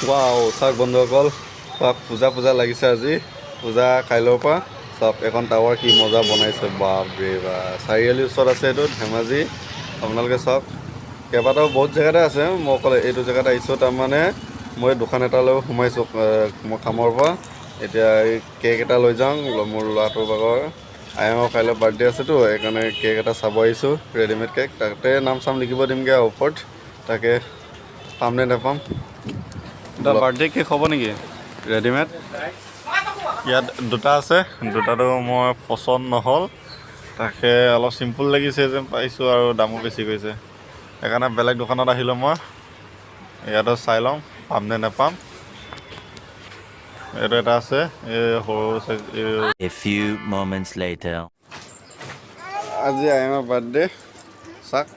Wow চাওক বন্ধুসকল চাওক পূজা লাগিছে আজি পূজা কাইলৈৰ পৰা চাওক এখন টাৱাৰ কি মজা বনাইছে বাপৰে বা চাৰিআলিৰ ওচৰত আছে এইটো ধেমাজি আপোনালোকে চাওক কেইবাটাও বহুত জেগাতে আছে মই অকল এইটো জেগাত আহিছোঁ তাৰমানে মই দোকান এটালৈ সোমাইছোঁ মই কামৰ পৰা এতিয়া এই কেক এটা লৈ যাওঁ মোৰ ল'ৰাটোৰ ভাগৰ আইমৰ কাইলৈ বাৰ্থডে আছেতো সেইকাৰণে কেক এটা চাব আহিছোঁ ৰেডিমেড কেক তাতে নাম চাম লিখিব দিমগৈ আৰু ওপৰত তাকে পাম নে নাপাম বাৰ্থডে কেক হ'ব নেকি ৰেডিমেড ইয়াত দুটা আছে দুটাটো মই পচন্দ নহ'ল তাকে অলপ চিম্পুল লাগিছে যেন পাইছোঁ আৰু দামো বেছি গৈছে সেইকাৰণে বেলেগ দোকানত আহিলোঁ মই ইয়াতো চাই লওঁ পাম নে নাপাম এইটো এটা আছে এই সৰু A few moments later. আজি আইমৰ বাৰ্থডে চাওক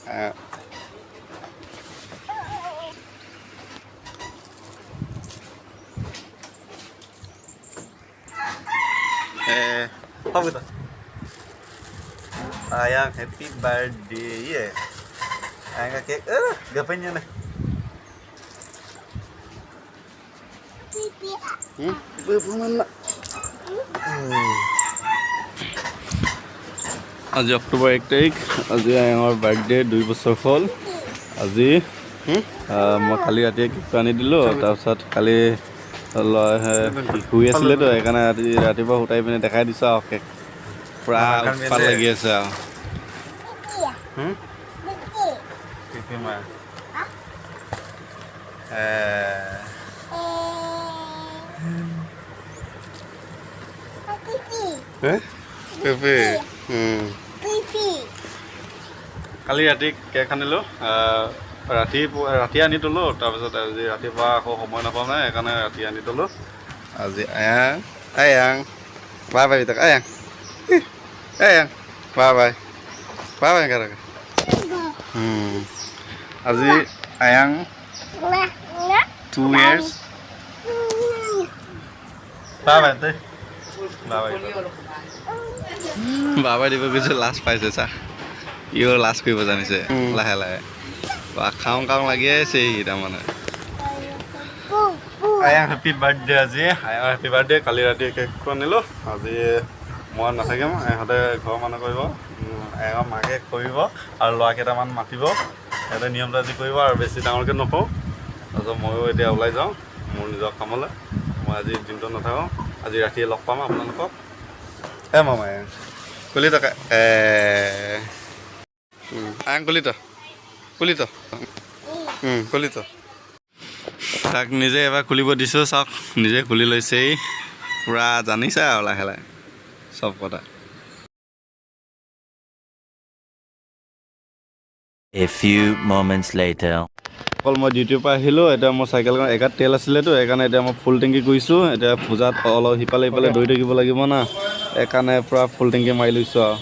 Apa gitu? Ayang happy birthday ya. Ayang kek gapain nih? Mana? আজি অক্টোবৰ 1 তাৰিখ আজি আইঙৰ বাৰ্থডে 2 বছৰ হ'ল আজি মই কালি ৰাতিয়ে কেক আনি দিলোঁ তাৰপিছত কালি শুই আছিলেতো সেইকাৰণে ৰাতিপুৱা উঠাই পিনে দেখাই দিছোঁ আৰু কেক পূৰা উৎপাত লাগি আছে আৰু কালি ৰাতি কেক আনিলোঁ ৰাতি আনি থ'লোঁ তাৰপিছত আজি ৰাতিপুৱা আকৌ সময় নাপাওঁ নাই সেইকাৰণে ৰাতি আনি থ'লোঁ আজি আয়াং বাই বাই তাক আয়াং বাই বাই বাই বাই কাৰাকে আজি আয়াং 2 years বাই বাই দেই বাবাই দিব গৈছে লাজ পাইছে চা ইও লাজ কৰিব জানিছে লাহে লাহে খাওঁ লাগি আছে সি তাৰমানে আয়াং হেপী বাৰ্থডে আজি আয়াং হেপী বাৰ্থডে কালি ৰাতি কেকটো আনিলোঁ আজি মই নাথাকিম ইহঁতে ঘৰৰ মানুহ কৰিব আয়াঙৰ মাকে কৰিব আৰু ল'ৰা কেইটামান মাতিব সিহঁতে নিয়মটো আজি কৰিব আৰু বেছি ডাঙৰকৈ নকওঁ তাৰপিছত ময়ো এতিয়া ওলাই যাওঁ মোৰ নিজৰ কামলৈ মই আজি দিনটো নাথাকোঁ আজি ৰাতিয়ে লগ পাম আপোনালোকক মামা আয়াং কুলিত আয়াং কুলিত তাক নিজে এবাৰ খুলিব দিছোঁ চাওক নিজে খুলি লৈছেই পূৰা জানিছে আৰু লাহে লাহে চব কথা A few moments later. অকল মই ডিউটিৰ পৰা আহিলোঁ এতিয়া মোৰ চাইকেলখন এগাত তেল আছিলেতো সেইকাৰণে এতিয়া মই ফুল টেংকি কৰিছোঁ এতিয়া পূজাত অলপ সিফালে দৌৰি থাকিব লাগিব না সেইকাৰণে পূৰা ফুল টেংকি মাৰি লৈছোঁ আৰু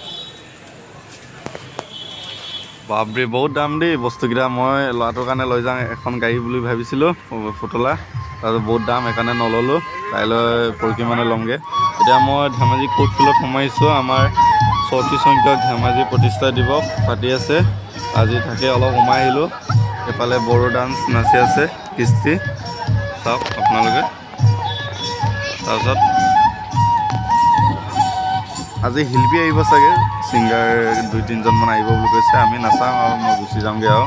বাপৰে বহুত দাম দেই বস্তুকেইটা মই ল'ৰাটোৰ কাৰণে লৈ যাওঁ এখন গাড়ী বুলি ভাবিছিলোঁ পুতলা তাৰপিছত বহুত দাম সেইকাৰণে নল'লোঁ কাইলৈ পৰহি মানে ল'মগৈ এতিয়া মই ধেমাজি কোৰ্ট ফিল্ডত সোমাইছোঁ আমাৰ 34 সংখ্যক ধেমাজি প্ৰতিষ্ঠা দিৱস পাতি আছে আজি থাকে অলপ সোমাই আহিলোঁ এইফালে বড়ো ডান্স নাচি আছে কৃষ্টি চাওক আপোনালোকে তাৰপিছত আজি শিল্পী আহিব চাগে ছিংগাৰ 2-3জনমান আহিব বুলি কৈছে আমি নাচাওঁ আৰু মই গুচি যামগৈ আৰু